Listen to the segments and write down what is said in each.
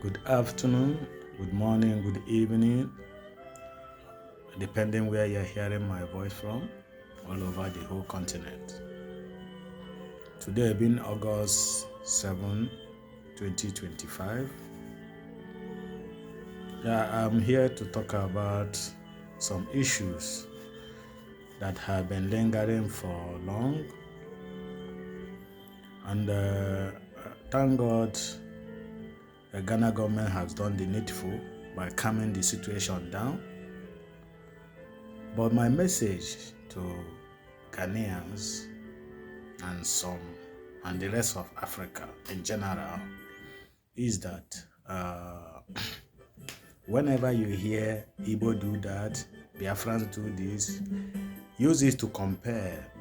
Good afternoon, good morning, good evening, depending where you're hearing my voice from, all over the whole continent. Today being August 7, 2025. I'm here to talk about some issues that have been lingering for long. And thank God the Ghana government has done the needful by calming the situation down. But my message to Ghanaians and the rest of Africa in general is that whenever you hear Igbo do that, Biafrans do this, use it to compare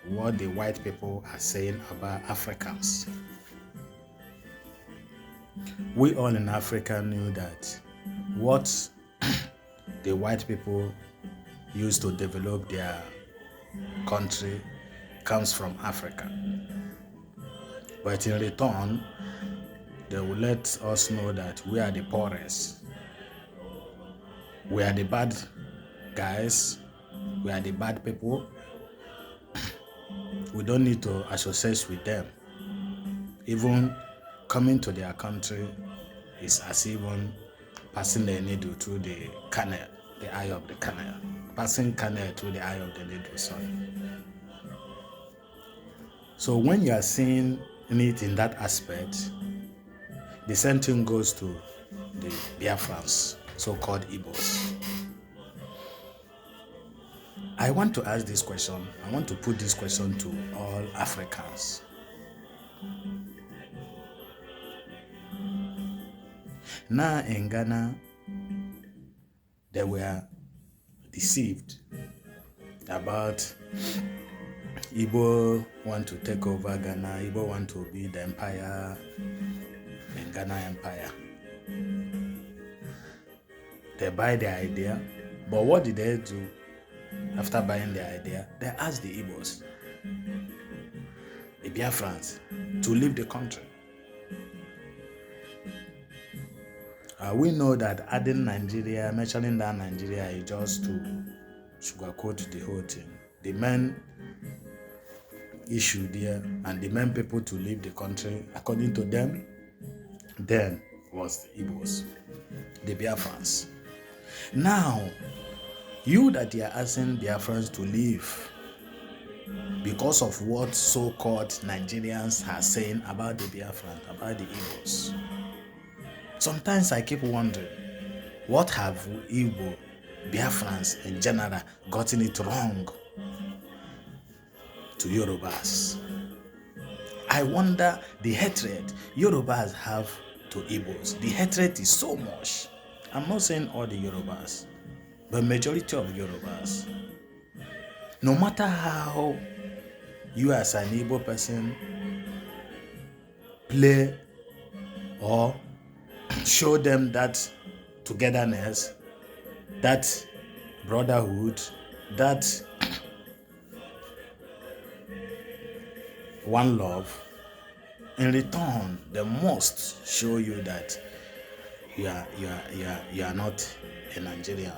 what the white people are saying about Africans. We all in Africa knew that what the white people used to develop their country comes from Africa. But in return, they will let us know that we are the poorest. We are the bad guys. We are the bad people. We don't need to associate with them. Even coming to their country is as even passing the needle through the canal, the eye of the canal. Passing canal through the eye of the needle, sorry. So when you are seeing it in that aspect, the same thing goes to the Biafrans, so-called igbos. I want to ask this question. I want to put this question to all Africans. Now in Ghana, they were deceived about Igbo want to take over Ghana, Igbo want to be the empire in Ghana empire. They buy the idea, but what did they do after buying the idea? They asked the Igbos, the Biafrans, to leave the country. We know that adding Nigeria, mentioning that Nigeria is just to sugarcoat the whole thing. The main issue there and the main people to leave the country, according to them, then was the Igbos, the Biafrans. Now, you that you are asking Biafrans to leave because of what so-called Nigerians are saying about the Biafrans, about the Igbos. Sometimes I keep wondering, what have Igbo, Biafrans in general gotten it wrong to Yorubas? I wonder the hatred Yorubas have to Igbos. The hatred is so much. I'm not saying all the Yorubas, but majority of Yorubas. No matter how you as an Igbo person play or show them that togetherness, that brotherhood, that one love, in return, they must show you that you are not a Nigerian.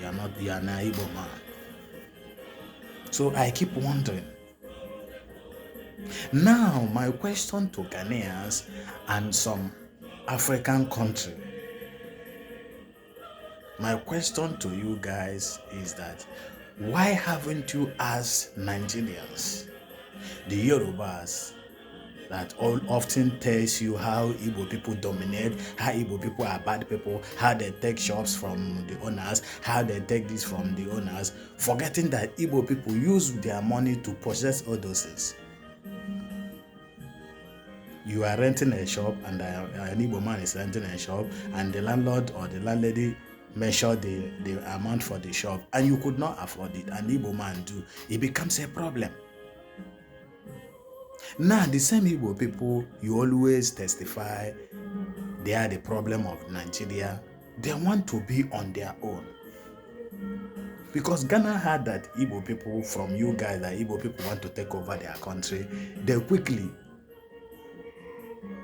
You are an Igbo man. So I keep wondering. Now, my question to Ghanaians and some African country, my question to you guys is that why haven't you asked Nigerians, the Yorubas, that often tells you how Igbo people dominate, how Igbo people are bad people, how they take shops from the owners, how they take this from the owners, forgetting that Igbo people use their money to possess all those things. You are renting a shop and an Igbo man is renting a shop and the landlord or the landlady measure the amount for the shop and you could not afford it, an Igbo man do, it becomes a problem. Now, the same Igbo people you always testify they are the problem of Nigeria, they want to be on their own. Because Ghana had that Igbo people from you guys, that Igbo people want to take over their country, they quickly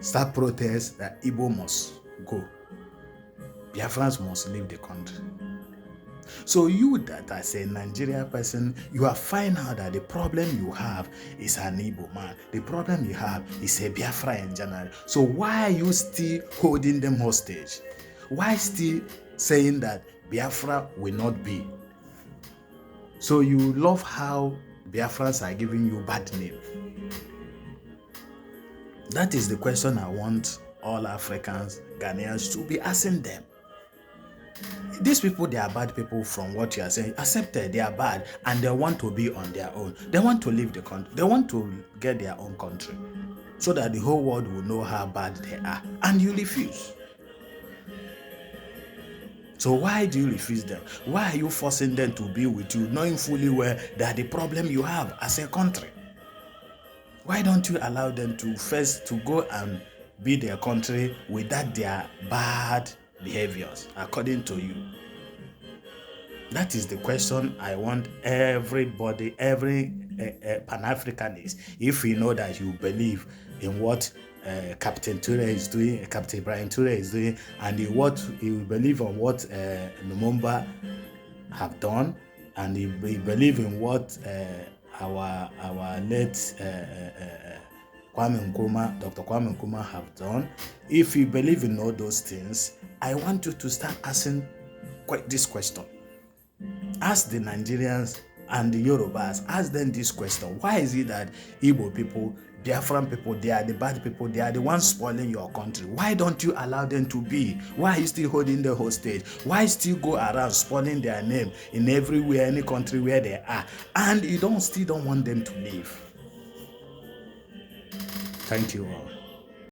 start protests that Igbo must go. Biafrans must leave the country. So you that as a Nigerian person, you are find out that the problem you have is an Igbo man. The problem you have is a Biafra in general. So why are you still holding them hostage? Why still saying that Biafra will not be? So you love how Biafrans are giving you bad name. That is the question I want all Africans, Ghanaians to be asking them. These people, they are bad people from what you are saying. Accepted, they are bad and they want to be on their own. They want to leave the country. They want to get their own country so that the whole world will know how bad they are. And you refuse. So why do you refuse them? Why are you forcing them to be with you, knowing fully well that the problem you have as a country? Why don't you allow them to first to go and be their country without their bad behaviors, according to you? That is the question I want everybody, every Pan-Africanist, if you know that you believe in what Captain Ture is doing, Captain Brian Ture is doing, and you believe on what Lumumba have done, and you believe in what our late Kwame Nkrumah, Dr. Kwame Nkrumah have done. If you believe in all those things, I want you to start asking this question. Ask the Nigerians and the Yorubas, ask them this question. Why is it that Igbo people, Biafran people, they are the bad people, they are the ones spoiling your country? Why don't you allow them to be? Why are you still holding the hostage? Why still go around spoiling their name in everywhere, any country where they are? And you still don't want them to leave. Thank you all.